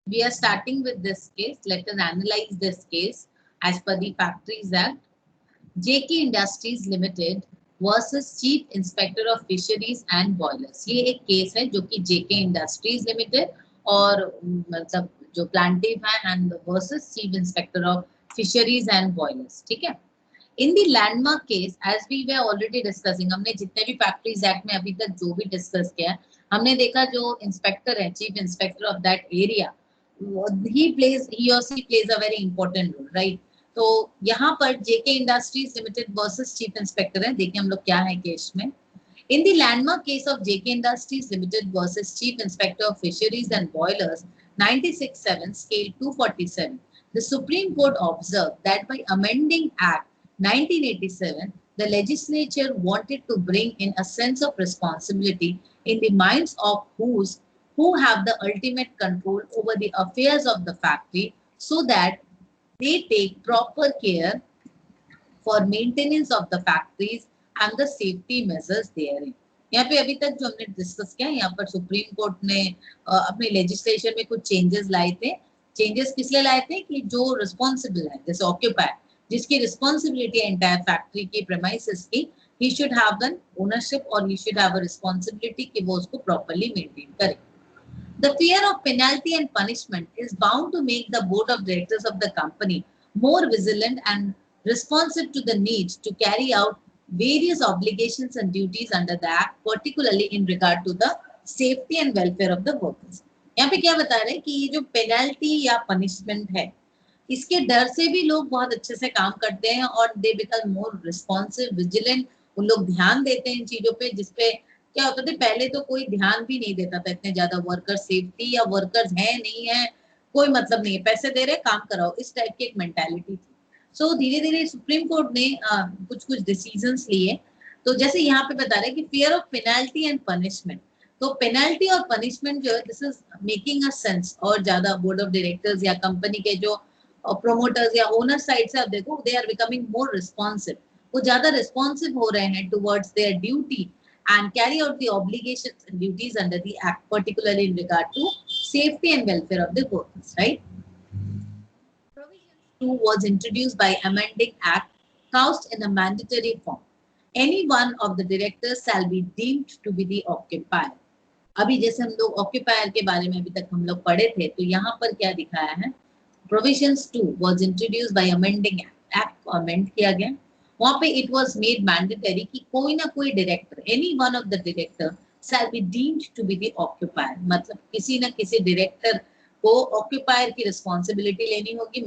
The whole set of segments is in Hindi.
We are starting with this case. Let us analyze this case as per the Factories Act. JK Industries Limited versus Chief Inspector of Fisheries and Boilers. ये एक केस है जो कि JK Industries Limited और मतलब जो प्लांटिव है and versus Chief Inspector of Fisheries and Boilers. ठीक है. In the landmark case, as we were already discussing, हमने जितने भी फैक्ट्रीज एक्ट में अभी तक जो भी डिस्कस किया है, हमने देखा जो इंस्पेक्टर है, chief inspector of that area, he or she plays a very important role, right? तो यहाँ पर JK Industries Limited versus chief inspector है. देखिए हम लोग क्या है केस में. In the landmark case of JK Industries Limited versus Chief Inspector of Fisheries and Boilers, 96-7, scale 247, the Supreme Court observed that by amending Act 1987, the legislature wanted to bring in a sense of responsibility in the minds of who have the ultimate control over the affairs of the factory, so that they take proper care for maintenance of the factories and the safety measures therein. यहाँ पे अभी तक जो हमने डिस्कस किया, यहाँ पर सुप्रीम कोर्ट ने अपने लेजिस्लेशन में कुछ चेंजेस लाए थे. चेंजेस किस लिए लाए थे कि जो रिस्पॉन्सिबल है, जैसे ऑक्यूपायर, जिसकी रिस्पॉन्सिबिलिटी है एंटायर फैक्ट्री की प्रेमाइसेस की, he should have an ownership और he should have a responsibility कि वो उसको प्रॉपर्ली मेंटेन करे. The fear of penalty and punishment is bound to make the board of directors of the company more vigilant and responsive to the need to carry out various obligations and duties under the act, particularly in regard to the safety and welfare of the workers. यहाँ पे क्या बता रहे हैं कि ये जो पेनल्टी या पनिशमेंट है, इसके डर से भी लोग बहुत अच्छे से काम करते हैं और they become more responsive, vigilant. उन लोग ध्यान देते हैं इन चीजों पे, जिसपे क्या होता था पहले तो कोई ध्यान भी नहीं देता था इतने ज्यादा. वर्कर सेफ्टी या वर्कर्स है नहीं है कोई मतलब नहीं है, पैसे दे रहे काम कराओ, इस टाइप की एक मेंटालिटी थी. सो धीरे धीरे सुप्रीम कोर्ट ने कुछ कुछ डिसीजंस लिए. तो जैसे यहाँ पे बता रहे हैं कि fear of penalty and punishment, तो पेनल्टी और पनिशमेंट जो है this is making a sense. और ज्यादा बोर्ड ऑफ डायरेक्टर्स या कंपनी के जो प्रोमोटर्स या ओनर साइड से आप देखो, they are becoming more responsive. वो ज्यादा रिस्पॉन्सिव हो रहे हैं towards their duty and carry out the obligations and duties under the act, particularly in regard to safety and welfare of the workers, right? Provision 2 was introduced by amending act couched in a mandatory form. Any one of the directors shall be deemed to be the occupier. अभी जैसे हम लोग ऑक्यूपायर के बारे में अभी तक हम लोग पढ़े थे, तो यहाँ पर क्या दिखाया है, provisions 2 was introduced by amending act, act को अमेंड किया गया. वहां पे इट वाज मेड मैंडेटरी कि कोई ना कोई director, any one of the director shall be deemed to be the occupier. मतलब किसी ना किसी डायरेक्टर को ऑक्यूपायर की रिस्पॉन्सिबिलिटी लेनी होगी.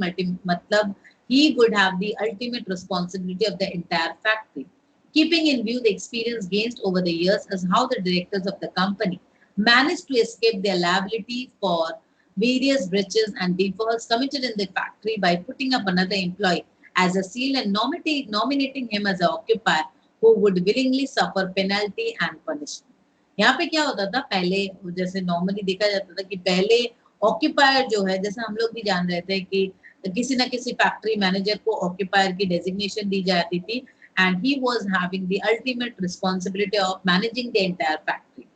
मतलब he would have the ultimate responsibility of the entire factory, keeping in view the experience gained over the years as how the directors of the company managed to escape their liability for various breaches and defaults committed in the factory by putting up another employee as a seal and nominating him as an occupier who would willingly suffer penalty and punishment. यहाँ पे क्या होता था पहले, जैसे नॉर्मली देखा जाता था कि पहले ऑक्यूपायर जो है, जैसे हम लोग भी जान रहे थे कि किसी ना किसी फैक्ट्री मैनेजर को ऑक्यूपायर की डेजिग्नेशन दी जाती थी and he was having the ultimate responsibility of managing the entire factory.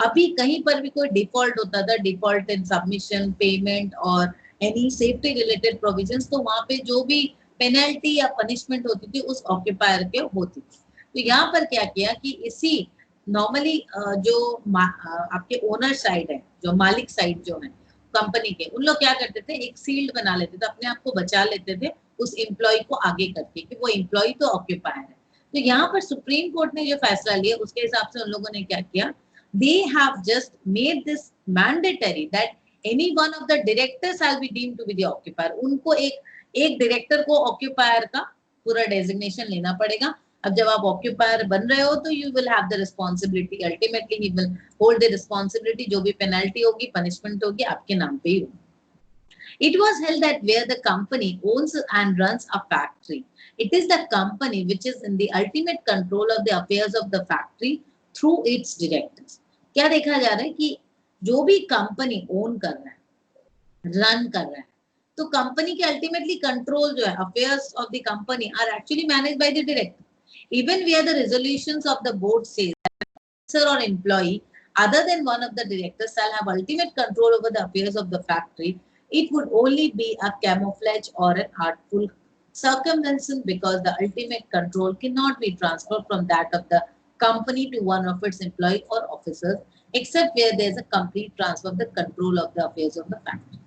अभी कहीं पर भी कोई डिफॉल्ट होता था, डिफॉल्ट इन सबमिशन, पेमेंट और एनी सेफ्टी रिलेटेड प्रोविजंस, तो वहां पे जो भी पेनल्टी या पनिशमेंट होती थी उस ऑक्यूपायर के होती थी. तो यहाँ पर क्या किया कि इसी नॉर्मली जो आपके ओनर साइड है, जो मालिक साइड जो है कंपनी के, उन लोग क्या करते थे, एक सील्ड बना लेते थे, अपने आप को बचा लेते थे उस एम्प्लॉय को आगे करके कि वो एम्प्लॉय तो ऑक्यूपायर है. तो यहाँ पर सुप्रीम कोर्ट ने जो फैसला लिया उसके हिसाब से उन लोगों ने क्या किया, they have just made this mandatory that any one of the directors shall be deemed to be the occupier. उनको एक डायरेक्टर को ऑक्यूपायर का पूरा डेजिग्नेशन लेना पड़ेगा. अब जब आप ऑक्यूपायर बन रहे हो तो you will have the responsibility, ultimately he will hold the responsibility. जो भी पेनल्टी होगी, पनिशमेंट होगी, आपके नाम पे ही होगी. It was held that where the company owns and runs a factory, it is the company which is in the ultimate control of the affairs of the factory through its directors. क्या देखा जा रहा है कि जो भी कंपनी ओन कर रहा है, रन कर रहा है, तो कंपनी के अल्टीमेटली कंट्रोल जो है, affairs of the company are actually managed by the director. Even where the resolutions of the board says that an officer or employee other than one of the directors shall have ultimate control over the affairs of the factory, it would only be a camouflage or an artful circumvention because the ultimate control cannot be transferred from that of the company to one of its employees or officers, except where there is a complete transfer of the control of the affairs of the factory.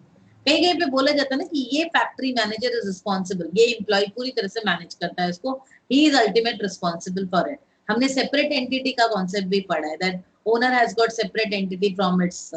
कहीं कहीं पे बोला जाता है ना कि ये फैक्ट्री मैनेजर इज रिस्पॉन्सिबल, ये एम्प्लॉय पूरी तरह से मैनेज करता है इसको, he is ultimate responsible for it. हमने सेपरेट एंटिटी का कॉन्सेप्ट भी पढ़ा है, that owner has got separate entity from its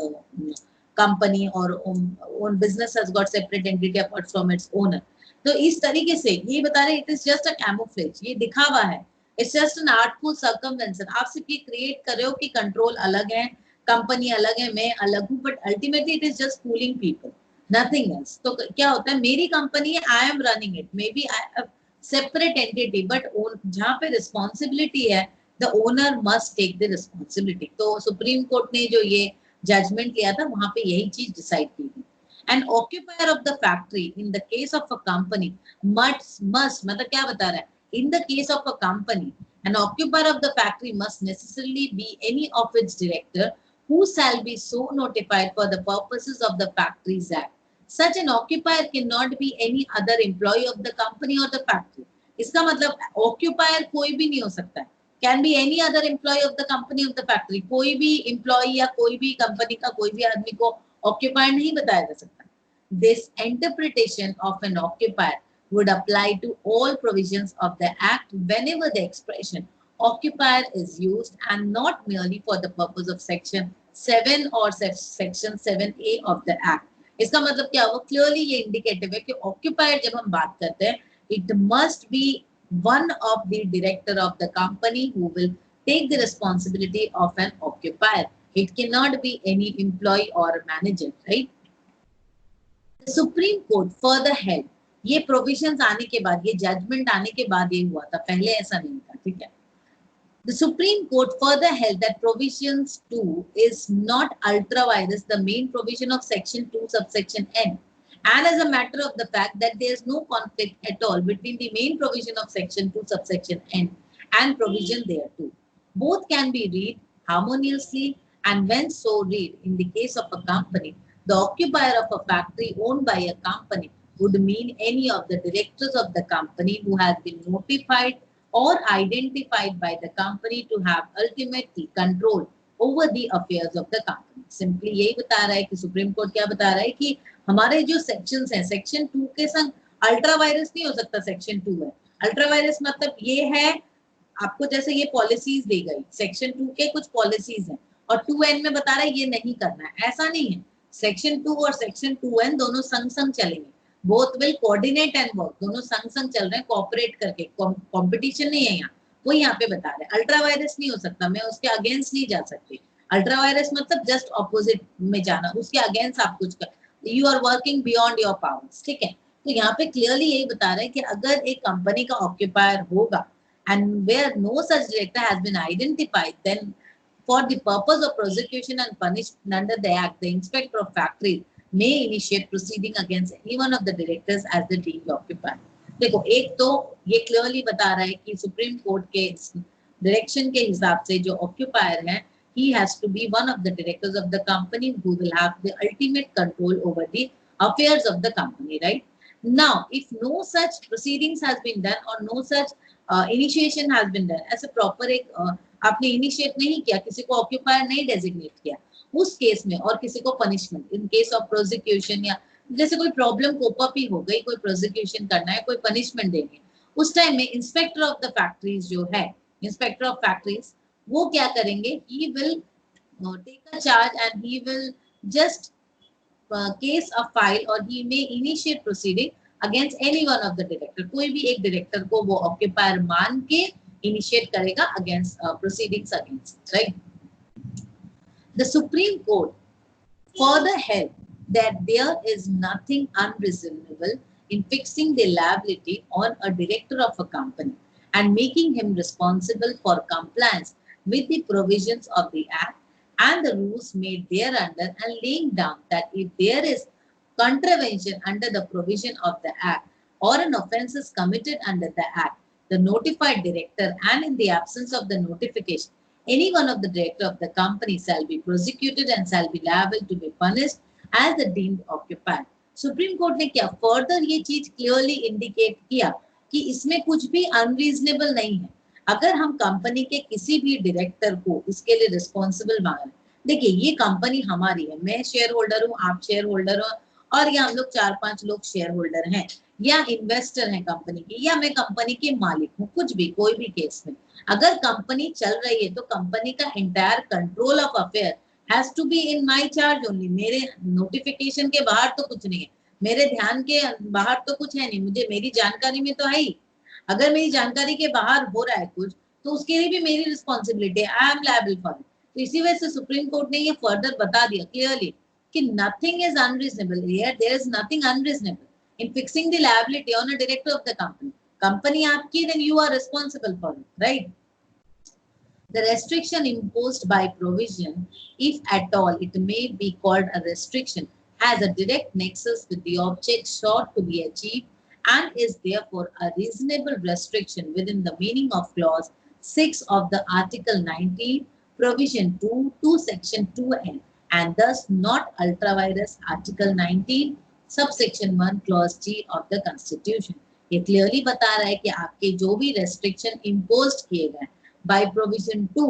company और own business has got separate entity apart from its owner. तो इस तरीके से ये बता रहे it is just a camouflage, ये दिखावा है, इट्स जस्ट एन आर्टफुल सर्कमवेंशन. आप सिर्फ ये क्रिएट कर रहे हो कि कंट्रोल अलग है, कंपनी अलग है, मैं अलग हूँ, but ultimately it is just fooling people, nothing else. तो क्या होता है, मेरी कंपनी है, I am running it, maybe I have separate entity, but जहाँ पे रिस्पॉन्सिबिलिटी है the owner must take the responsibility. तो सुप्रीम कोर्ट ने जो ये जजमेंट लिया था वहां पे यही चीज डिसाइड की थी. An occupier of the factory in the case of a company must मतलब क्या बता रहा है, in the case of a company an occupier of the factory must necessarily be any of its director who shall be so notified for the purposes of the Factories Act. Such an occupier cannot be any other employee of the company or the factory. इसका मतलब occupier कोई भी नहीं हो सकता है, can be any other employee of the company of the factory. कोई भी employee या कोई भी कंपनी का कोई भी आदमी को occupier नहीं बताया जा सकता. This interpretation of an occupier would apply to all provisions of the Act whenever the expression occupier is used and not merely for the purpose of Section 7 or Section 7A of the Act. इसका मतलब क्या हुआ, क्लियरली ये इंडिकेटिव है कि ऑक्यूपायर जब हम बात करते हैं, it must be one of the director of the company who will take the responsibility of an occupier. It cannot be any employee or manager, right? The Supreme Court further held, ये प्रोविजंस आने के बाद, ये जजमेंट आने के बाद ये हुआ था, पहले ऐसा नहीं था, ठीक है. The Supreme Court further held that provisions 2 is not ultra vires the main provision of section 2 subsection n, and as a matter of the fact that there is no conflict at all between the main provision of section 2 subsection n and provision thereto. Both can be read harmoniously, and when so read, in the case of a company, the occupier of a factory owned by a company would mean any of the directors of the company who has been notified or identified by the company to have ultimate control over the affairs of the company. Simply यही बता रहा है कि सुप्रीम कोर्ट क्या बता रहा है कि हमारे जो सेक्शंस हैं, सेक्शन 2 के संग अल्ट्रा वायरस नहीं हो सकता. सेक्शन 2 है अल्ट्रा वायरस, मतलब ये है आपको जैसे ये पॉलिसीज दी गई, सेक्शन 2 के कुछ पॉलिसीज हैं और 2N में बता रहा है ये नहीं करना है, ऐसा नहीं है. सेक्शन 2 और सेक्शन 2N दोनों संग संग चलेंगे, both will coordinate and work, दोनों संग संग चल रहे हैं, कोऑपरेट करके, कंपटीशन नहीं है यहाँ, वो यहाँ पे बता रहे हैं. अल्ट्रा वायरस नहीं हो सकता, मैं उसके अगेंस्ट नहीं जा सकती. अल्ट्रा वायरस मतलब जस्ट ऑपोजिट में जाना, उसके अगेंस्ट आप कुछ कर, you are working beyond your powers, ठीक है. तो यहाँ पे क्लियरली यही बता रहे हैं कि अगर एक कंपनी का ऑक्यूपायर होगा and where no such director has been identified, then for the purpose of prosecution and punishment under the Act, the inspector of factories may initiate proceeding against any one of the directors as the deemed occupier. देखो, एक तो ये क्लियरली बता रहा है कि सुप्रीम कोर्ट के डायरेक्शन के हिसाब से जो ऑक्यूपायर है, he has to be one of the directors of the company who will have the ultimate control over the affairs of the company, right? Now, if no such proceedings has been done or no such initiation has been done, ऐसे प्रॉपर एक आपने इनिशिएट नहीं किया, किसी को ऑक्यूपायर नहीं डेजिग्नेट किया, उस केस में और किसी को punishment in case of prosecution या जैसे कोई प्रॉब्लम कोप अप ही हो गई, कोई प्रोसिक्यूशन करना है, कोई पनिशमेंट देनी है, उस टाइम में इंस्पेक्टर ऑफ द फैक्ट्रीज जो है, इंस्पेक्टर ऑफ फैक्ट्रीज वो क्या करेंगे, he will take a charge and he will just case a file और he may initiate proceeding against any one of the director. कोई भी एक director को वो occupier मान के initiate करेगा against proceedings against, right? The Supreme Court further held that there is nothing unreasonable in fixing the liability on a director of a company and making him responsible for compliance with the provisions of the Act and the rules made thereunder, and laying down that if there is contravention under the provision of the Act or an offence is committed under the Act, the notified director, and in the absence of the notification, any one of the director of the company shall be prosecuted and shall be liable to be punished as the deemed occupier. Supreme court ने क्या फर्दर ये चीज क्लियरली इंडिकेट किया कि इसमें कुछ भी अनरीजनेबल नहीं है। अगर हम कंपनी के किसी भी डायरेक्टर को इसके लिए रिस्पॉन्सिबल मान, देखिए ये कंपनी हमारी है, मैं शेयर होल्डर हूँ, आप शेयर होल्डर हो, और या हम लोग 4-5 लोग शेयर होल्डर हैं, या इन्वेस्टर हैं कंपनी की, या मैं कंपनी के मालिक हूँ, कुछ भी कोई भी केस में अगर कंपनी चल रही है तो कंपनी का entire control of affair has to be in my charge only. मेरे नोटिफिकेशन के बाहर तो कुछ नहीं है, मेरे ध्यान के बाहर तो कुछ है नहीं, मुझे मेरी जानकारी में तो है ही। अगर मेरी जानकारी के बाहर हो रहा है कुछ तो उसके लिए भी मेरी रिस्पॉन्सिबिलिटी है, I M liable for it. तो इसी वजह से सुप्रीम कोर्ट ने ये फर्दर बता दिया क्लियरली कि nothing is unreasonable here, there is nothing unreasonable in fixing the liability on a director of the company. Company आपकी, then you are responsible for it, right? The restriction imposed by provision, if at all it may be called a restriction, has a direct nexus with the object sought to be achieved and is therefore a reasonable restriction within the meaning of clause 6 of the Article 19, provision 2 to section 2n, and thus not ultra vires Article 19, subsection 1 clause G of the Constitution। ये क्लियरली बता रहा है कि आपके जो भी रेस्ट्रिक्शन इम्पोज किए गए बाय प्रोविजन 2,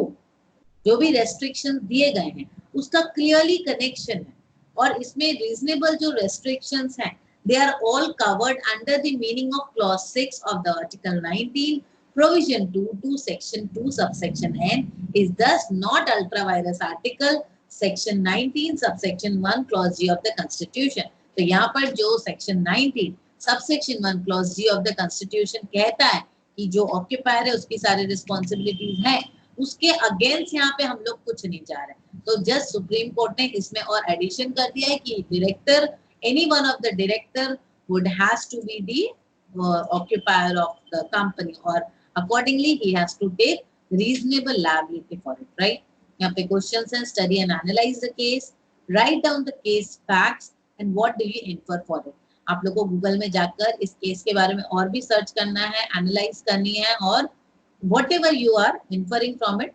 जो भी रेस्ट्रिक्शन दिए गए हैं उसका क्लियरली कनेक्शन है, और इसमें रीजनेबल जो रेस्ट्रिक्शंस हैं they are all covered under the meaning of clause 6 of the article 19 provision 2 to section 2 subsection n is thus not ultra virus article section 19 subsection 1 clause g of the constitution। तो यहाँ पर जो section 19 subsection 1 clause g of the constitution कहता है कि जो ऑक्यूपायर है उसकी सारी रिस्पॉन्सिबिलिटीज हैं, उसके अगेंस्ट यहाँ पे हम लोग कुछ नहीं जा रहे। तो जस्ट सुप्रीम कोर्ट ने इसमें और एडिशन कर दिया है कि director, any one of the director would has to be the occupier of the company, और accordingly he has to take reasonable liability for it, right? यहाँ पे क्वेश्चंस हैं, study and analyse the case, write down the case facts and what do you infer for it. आप लोग को गूगल में जाकर इस केस के बारे में और भी सर्च करना है, एनालाइज करनी है, और whatever you are inferring from it